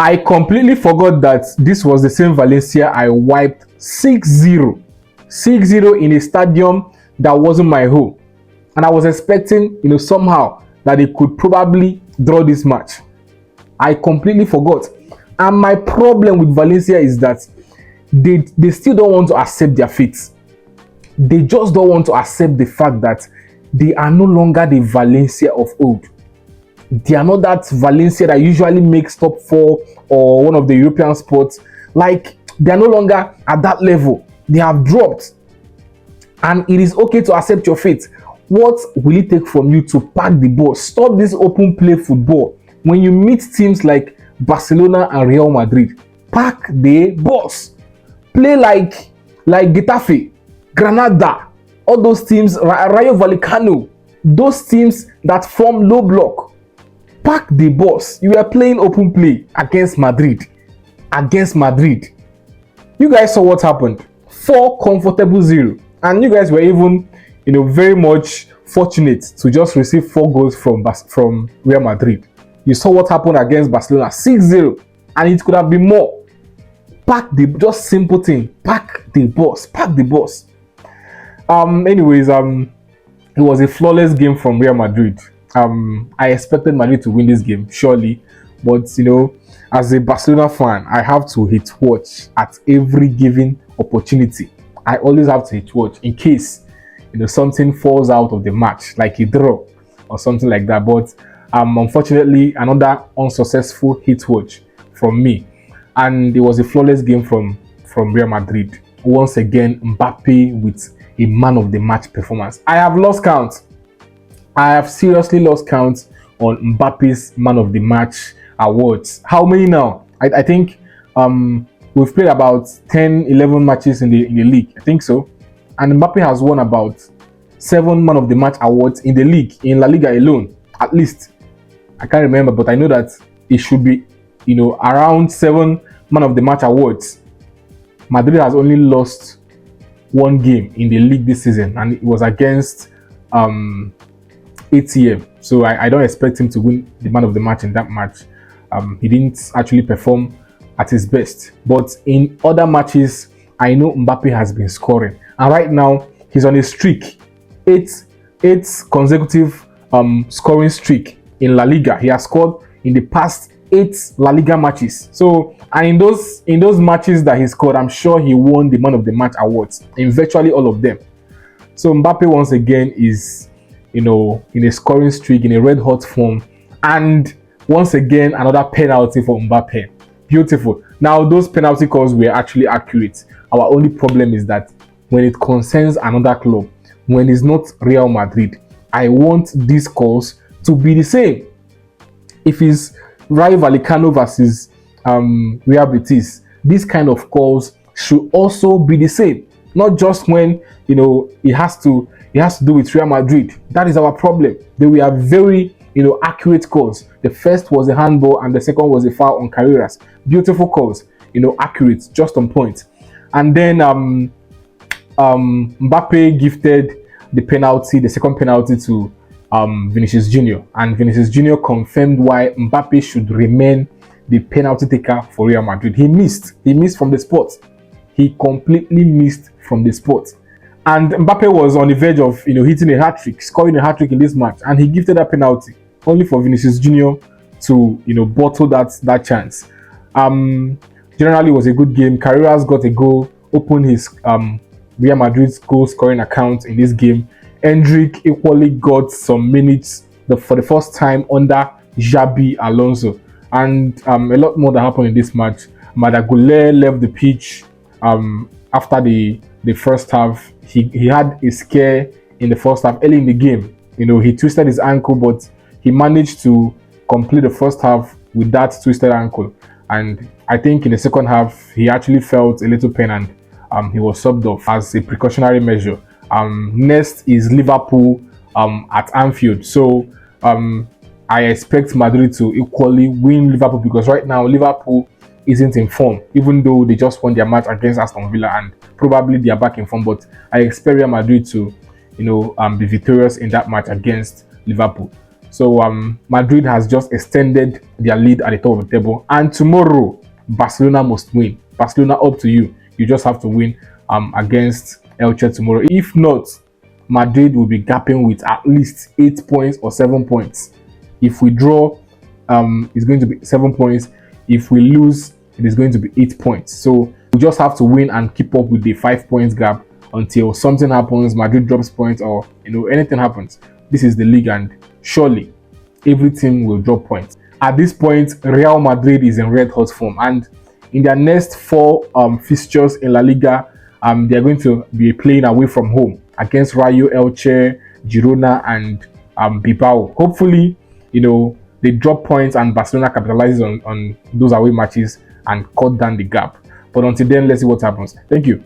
I completely forgot that this was the same Valencia I wiped 6-0. 6-0 in a stadium that wasn't my home. And I was expecting, somehow that they could probably draw this match. I completely forgot. And my problem with Valencia is that they still don't want to accept their fate. They just don't want to accept the fact that they are no longer the Valencia of old. They are not that Valencia that usually makes top 4 or one of the European spots. Like, they are no longer at that level. They have dropped. And it is okay to accept your fate. What will it take from you to pack the ball? Stop this open play football. When you meet teams like Barcelona and Real Madrid, pack the balls. Play like Getafe, Granada, all those teams, Rayo Vallecano, those teams that form low block. Pack the balls. You were playing open play against Madrid. You guys saw what happened. 4 comfortable 0. And you guys were even, very much fortunate to just receive 4 goals from Real Madrid. You saw what happened against Barcelona, 6-0. And it could have been more. Just simple thing. Pack the balls. Anyways, it was a flawless game from Real Madrid. I expected Madrid to win this game, surely. But, as a Barcelona fan, I have to hit watch at every given opportunity. I always have to hit watch in case, something falls out of the match, like a draw or something like that. But unfortunately, another unsuccessful hit watch from me. And it was a flawless game from Real Madrid. Once again, Mbappe with a man of the match performance. I have lost count. I have seriously lost count on Mbappe's man of the match awards. How many now? I think we've played about 10-11 matches in the league. I think so. And Mbappe has won about 7 man of the match awards in the league, in La Liga alone, at least. I can't remember, but I know that it should be, around 7 man of the match awards. Madrid has only lost 1 game in the league this season, and it was against ATM. So I don't expect him to win the man of the match in that match. He didn't actually perform at his best. But in other matches, I know Mbappe has been scoring. And right now, he's on a streak. 8 consecutive scoring streak in La Liga. He has scored in the past 8 La Liga matches. So, and in those matches that he scored, I'm sure he won the man of the match awards in virtually all of them. So Mbappe once again is, in a scoring streak, in a red hot form. And once again, another penalty for Mbappe. Beautiful. Now, those penalty calls were actually accurate. Our only problem is that when it concerns another club, when it's not Real Madrid, I want these calls to be the same. If it's Rayo Vallecano versus Real Betis, these kind of calls should also be the same. Not just when it has to do with Real Madrid. That is our problem. They were very accurate calls. The first was a handball and the second was a foul on Carreras. Beautiful calls, accurate, just on point. And then Mbappe gifted the second penalty to Vinicius Junior, and Vinicius Junior confirmed why Mbappe should remain the penalty taker for Real Madrid. He missed from the spot. He completely missed from the spot. And Mbappe was on the verge of hitting a hat-trick, scoring a hat-trick in this match, and he gifted that penalty only for Vinicius Junior to bottle that chance. Generally, it was a good game. Carreras got a goal, opened his Real Madrid's goal scoring account in this game. Endrick equally got some minutes for the first time under Xabi Alonso, and a lot more that happened in this match. Madagule left the pitch after the first half. He had a scare in the first half early in the game. He twisted his ankle, but he managed to complete the first half with that twisted ankle. And I think in the second half, he actually felt a little pain, and he was subbed off as a precautionary measure. Next is Liverpool at Anfield. So I expect Madrid to equally win Liverpool, because right now Liverpool isn't in form, even though they just won their match against Aston Villa and probably they are back in form. But I expect Real Madrid to be victorious in that match against Liverpool. So Madrid has just extended their lead at the top of the table. And tomorrow, Barcelona must win. Barcelona, up to you. You just have to win against Elche tomorrow. If not, Madrid will be gapping with at least 8 points or 7 points. If we draw, it's going to be 7 points. If we lose, it is going to be 8 points. So we just have to win and keep up with the 5 points gap until something happens, Madrid drops points, or anything happens. This is the league, and surely every team will drop points. At this point, Real Madrid is in red hot form, and in their next 4 fixtures in La Liga, they are going to be playing away from home against Rayo, Elche, Girona, and Bilbao. Hopefully, they drop points and Barcelona capitalizes on those away matches and cut down the gap. But until then, let's see what happens. Thank you.